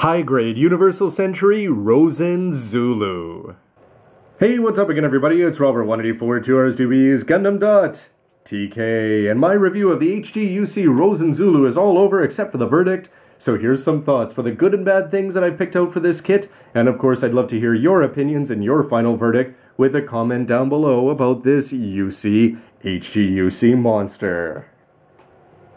High-grade Universal Century Rozen Zulu. Hey, what's up again everybody? It's Robert184, 2Rs2Bs, gundam.tk, and my review of the HGUC Rozen Zulu is all over except for the verdict. So here's some thoughts for the good and bad things that I picked out for this kit, and of course I'd love to hear your opinions and your final verdict with a comment down below about this HGUC monster.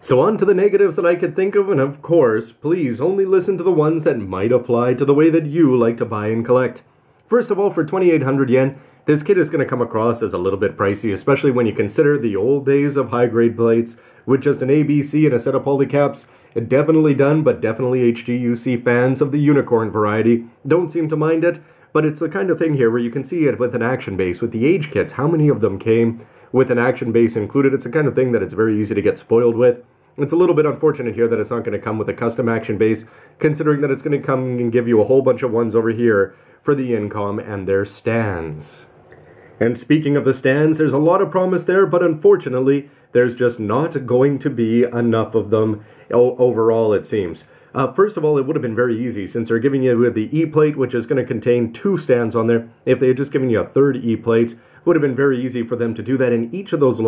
So on to the negatives that I could think of, and of course, please only listen to the ones that might apply to the way that you like to buy and collect. First of all, for 2,800 yen, this kit is going to come across as a little bit pricey, especially when you consider the old days of high-grade plates with just an ABC and a set of polycaps. Definitely done, but definitely HGUC fans of the unicorn variety don't seem to mind it. But it's the kind of thing here where you can see it with an action base. With the age kits, how many of them came with an action base included? It's the kind of thing that it's very easy to get spoiled with. It's a little bit unfortunate here that it's not going to come with a custom action base, considering that it's going to come and give you a whole bunch of ones over here for the Incom and their stands. And speaking of the stands, there's a lot of promise there, but unfortunately, there's just not going to be enough of them overall, it seems. First of all, it would have been very easy since they're giving you the E-plate, which is going to contain 2 stands on there. If they had just given you a third E-plate, it would have been very easy for them to do that, and each of those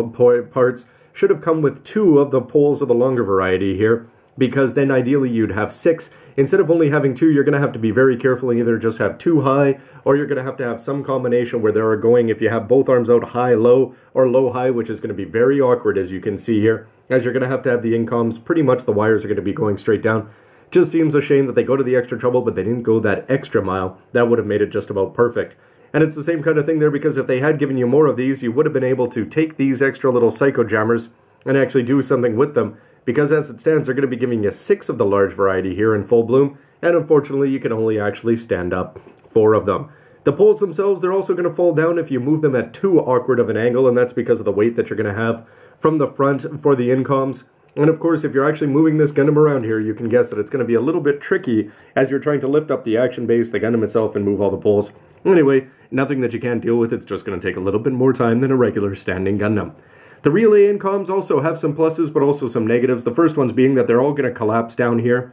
parts should have come with 2 of the poles of the longer variety here, because then ideally you'd have 6. Instead of only having 2, you're going to have to be very careful and either just have 2 high, or you're going to have some combination where they are going, if you have both arms out, high-low, or low-high, which is going to be very awkward, as you can see here, as you're going to have the incoms, pretty much the wires are going to be going straight down. Just seems a shame that they go to the extra trouble, but they didn't go that extra mile. That would have made it just about perfect. And it's the same kind of thing there, because if they had given you more of these, you would have been able to take these extra little psycho jammers and actually do something with them, because as it stands, they're going to be giving you 6 of the large variety here in full bloom, and unfortunately you can only actually stand up 4 of them. The poles themselves, they're also going to fall down if you move them at too awkward of an angle, and that's because of the weight that you're going to have from the front for the incoms. And of course, if you're actually moving this Gundam around here, you can guess that it's going to be a little bit tricky as you're trying to lift up the action base, the Gundam itself, and move all the poles. Anyway, nothing that you can't deal with. It's just going to take a little bit more time than a regular standing Gundam. The relay incoms also have some pluses, but also some negatives. The first ones being that they're all going to collapse down here.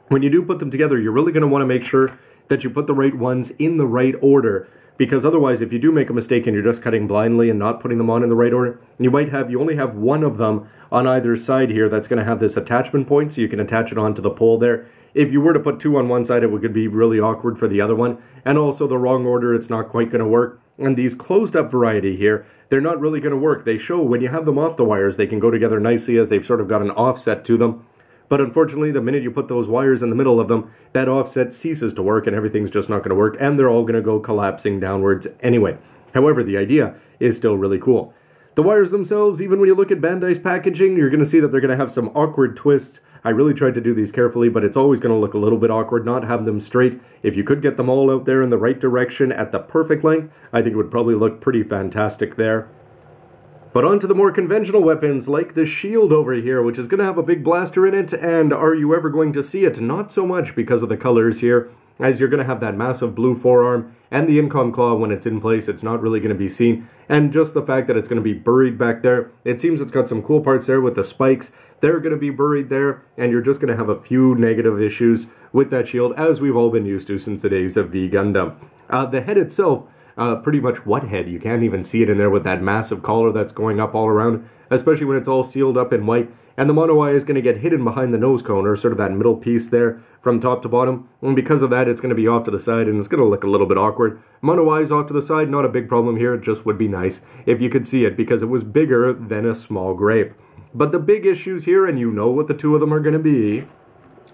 When you do put them together, you're really going to want to make sure that you put the right ones in the right order, because otherwise, if you do make a mistake and you're just cutting blindly and not putting them on in the right order, you only have one of them on either side here that's going to have this attachment point, so you can attach it onto the pole there. If you were to put 2 on one side, it could be really awkward for the other one, and also the wrong order, it's not quite going to work. And these closed up variety here, they're not really going to work. They show when you have them off the wires, they can go together nicely as they've sort of got an offset to them. But unfortunately, the minute you put those wires in the middle of them, that offset ceases to work and everything's just not going to work, and they're all going to go collapsing downwards anyway. However, the idea is still really cool. The wires themselves, even when you look at Bandai's packaging, you're going to see that they're going to have some awkward twists. I really tried to do these carefully, but it's always going to look a little bit awkward not having them straight. If you could get them all out there in the right direction at the perfect length, I think it would probably look pretty fantastic there. But on to the more conventional weapons, like the shield over here, which is going to have a big blaster in it, and are you ever going to see it? Not so much because of the colors here, as you're going to have that massive blue forearm, and the Incom claw when it's in place, it's not really going to be seen, and just the fact that it's going to be buried back there, it seems it's got some cool parts there with the spikes, they're going to be buried there, and you're just going to have a few negative issues with that shield, as we've all been used to since the days of V Gundam. The head itself, pretty much what head? You can't even see it in there with that massive collar that's going up all around, especially when it's all sealed up in white. And the mono eye is going to get hidden behind the nose cone, or sort of that middle piece there from top to bottom. And because of that, it's going to be off to the side, and it's going to look a little bit awkward. Mono eyes off to the side, not a big problem here. It just would be nice if you could see it, because it was bigger than a small grape. But the big issues here, and you know what the 2 of them are going to be.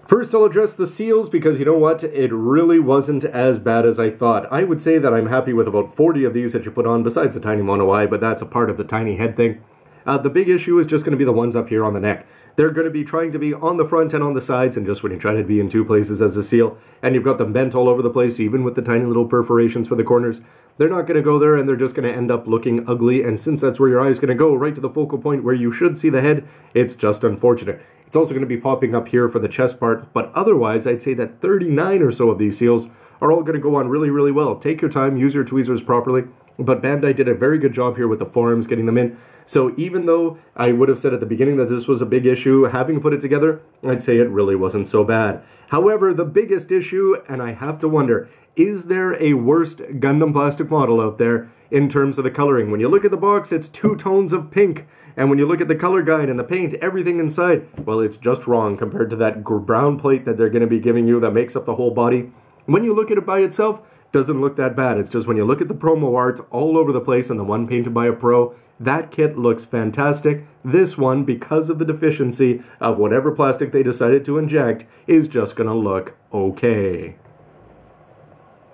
First, I'll address the seals, because you know what? It really wasn't as bad as I thought. I would say that I'm happy with about 40 of these that you put on, besides the tiny mono eye, but that's a part of the tiny head thing. The big issue is just going to be the ones up here on the neck. They're going to be trying to be on the front and on the sides, and just when you try to be in 2 places as a seal, and you've got them bent all over the place, even with the tiny little perforations for the corners, they're not going to go there, and they're just going to end up looking ugly, and since that's where your eye is going to go, right to the focal point where you should see the head, it's just unfortunate. It's also going to be popping up here for the chest part, but otherwise, I'd say that 39 or so of these seals are all going to go on really, really well. Take your time, use your tweezers properly, but Bandai did a very good job here with the forums getting them in. So even though I would have said at the beginning that this was a big issue, having put it together, I'd say it really wasn't so bad. However, the biggest issue, and I have to wonder, is there a worst Gundam plastic model out there in terms of the coloring? When you look at the box, it's 2 tones of pink. And when you look at the color guide and the paint, everything inside, well, it's just wrong compared to that brown plate that they're going to be giving you that makes up the whole body. When you look at it by itself, doesn't look that bad. It's just when you look at the promo art all over the place and the one painted by a pro, that kit looks fantastic. This one, because of the deficiency of whatever plastic they decided to inject, is just gonna look okay.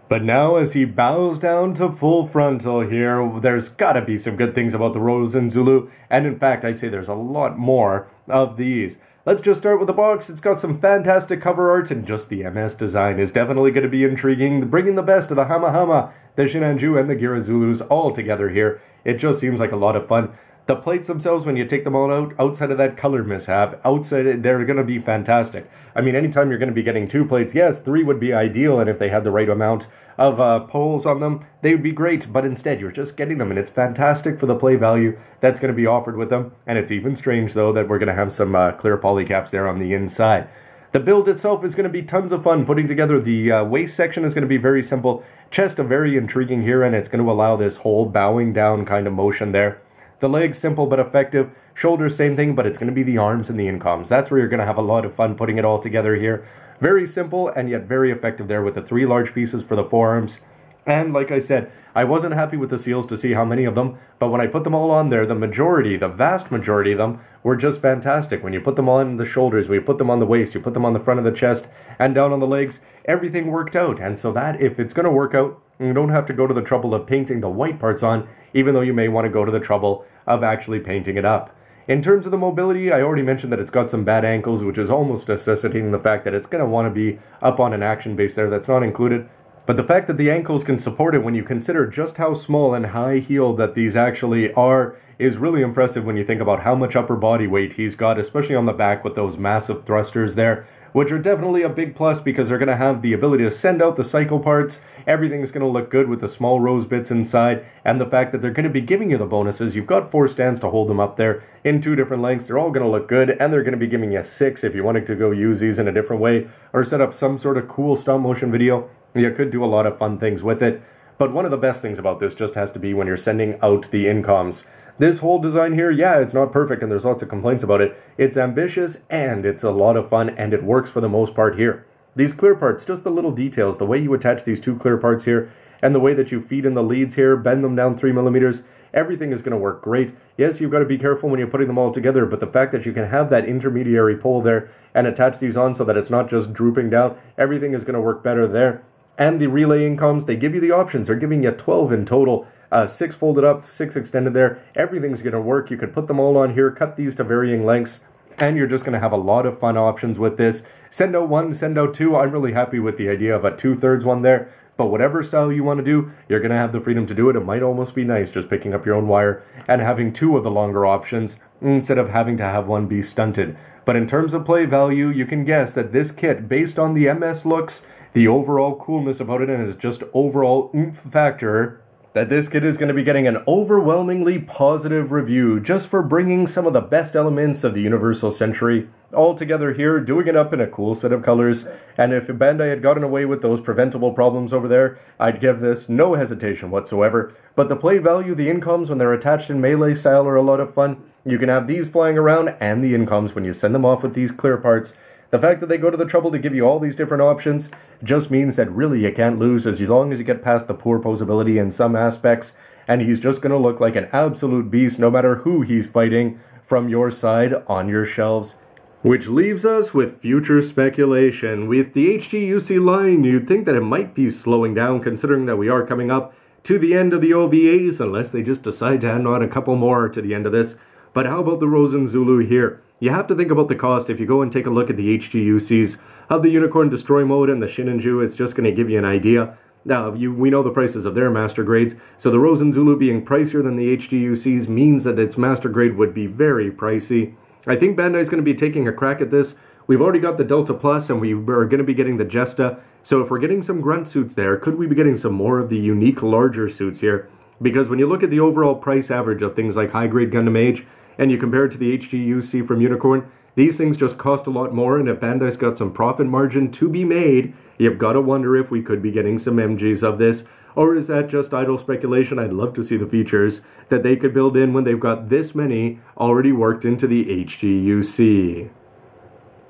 But now as he bows down to full frontal here, there's gotta be some good things about the Rozen Zulu, and in fact I'd say there's a lot more of these. Let's just start with the box. It's got some fantastic cover art, and just the MS design is definitely going to be intriguing, bringing the best of the Hamahama, the Shinanju, and the Gira Zulus all together here. It just seems like a lot of fun. The plates themselves, when you take them all out, outside of that color mishap, outside, they're going to be fantastic. I mean, anytime you're going to be getting 2 plates, yes, 3 would be ideal, and if they had the right amount of poles on them, they would be great, but instead you're just getting them, and it's fantastic for the play value that's going to be offered with them. And it's even strange, though, that we're going to have some clear poly caps there on the inside. The build itself is going to be tons of fun putting together. The waist section is going to be very simple, chest very intriguing here, and it's going to allow this whole bowing down kind of motion there. The legs, simple but effective. Shoulders, same thing, but it's going to be the arms and the incoms. That's where you're going to have a lot of fun putting it all together here. Very simple and yet very effective there with the 3 large pieces for the forearms. And like I said, I wasn't happy with the seals to see how many of them, but when I put them all on there, the majority, the vast majority of them, were just fantastic. When you put them on the shoulders, when you put them on the waist, you put them on the front of the chest, and down on the legs, everything worked out. And so that, if it's going to work out, you don't have to go to the trouble of painting the white parts on, even though you may want to go to the trouble of actually painting it up. In terms of the mobility, I already mentioned that it's got some bad ankles, which is almost necessitating the fact that it's going to want to be up on an action base there. That's not included. But the fact that the ankles can support it when you consider just how small and high-heeled that these actually are is really impressive when you think about how much upper body weight he's got, especially on the back with those massive thrusters there, which are definitely a big plus because they're going to have the ability to send out the cycle parts. Everything's going to look good with the small rose bits inside, and the fact that they're going to be giving you the bonuses. You've got 4 stands to hold them up there in 2 different lengths. They're all going to look good, and they're going to be giving you 6 if you wanted to go use these in a different way or set up some sort of cool stop motion video. You could do a lot of fun things with it. But one of the best things about this just has to be when you're sending out the incoms. This whole design here, yeah, it's not perfect and there's lots of complaints about it. It's ambitious and it's a lot of fun and it works for the most part here. These clear parts, just the little details, the way you attach these 2 clear parts here and the way that you feed in the leads here, bend them down 3mm, everything is going to work great. Yes, you've got to be careful when you're putting them all together, but the fact that you can have that intermediary pole there and attach these on so that it's not just drooping down, everything is going to work better there. And the relay incomes, they give you the options. They're giving you 12 in total. 6 folded up, 6 extended there. Everything's going to work. You could put them all on here, cut these to varying lengths, and you're just going to have a lot of fun options with this. Send out 1, send out 2. I'm really happy with the idea of a 2/3 one there. But whatever style you want to do, you're going to have the freedom to do it. It might almost be nice just picking up your own wire and having 2 of the longer options instead of having to have one be stunted. But in terms of play value, you can guess that this kit, based on the MS looks, the overall coolness about it, and its just overall oomph factor, that this kit is going to be getting an overwhelmingly positive review just for bringing some of the best elements of the Universal Century all together here, doing it up in a cool set of colors. And if Bandai had gotten away with those preventable problems over there, I'd give this no hesitation whatsoever. But the play value, the incoms when they're attached in melee style are a lot of fun. You can have these flying around and the incoms when you send them off with these clear parts. The fact that they go to the trouble to give you all these different options just means that really you can't lose as long as you get past the poor posability in some aspects, and he's just going to look like an absolute beast no matter who he's fighting from your side on your shelves. Which leaves us with future speculation. With the HGUC line, you'd think that it might be slowing down considering that we are coming up to the end of the OVAs, unless they just decide to add on a couple more to the end of this. But how about the Rozen Zulu here? You have to think about the cost. If you go and take a look at the HGUCs of the Unicorn Destroy mode and the Shinanju, it's just going to give you an idea. Now, we know the prices of their master grades, so the Rozen Zulu being pricier than the HGUCs means that its master grade would be very pricey. I think Bandai's going to be taking a crack at this. We've already got the Delta Plus, and we are going to be getting the Jesta. So if we're getting some grunt suits there, could we be getting some more of the unique larger suits here? Because when you look at the overall price average of things like high-grade Gundam Age, and you compare it to the HGUC from Unicorn, these things just cost a lot more, and if Bandai's got some profit margin to be made, you've got to wonder if we could be getting some MGs of this. Or is that just idle speculation? I'd love to see the features that they could build in when they've got this many already worked into the HGUC.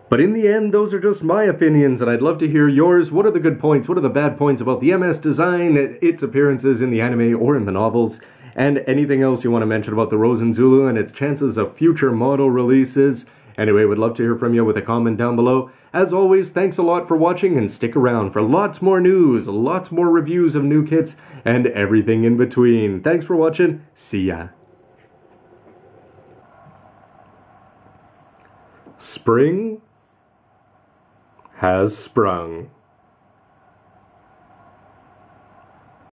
But in the end, those are just my opinions, and I'd love to hear yours. What are the good points? What are the bad points about the MS design, its appearances in the anime or in the novels, and anything else you want to mention about the Rozen Zulu and its chances of future model releases? Anyway, would love to hear from you with a comment down below. As always, thanks a lot for watching, and stick around for lots more news, lots more reviews of new kits, and everything in between. Thanks for watching. See ya. Spring has sprung.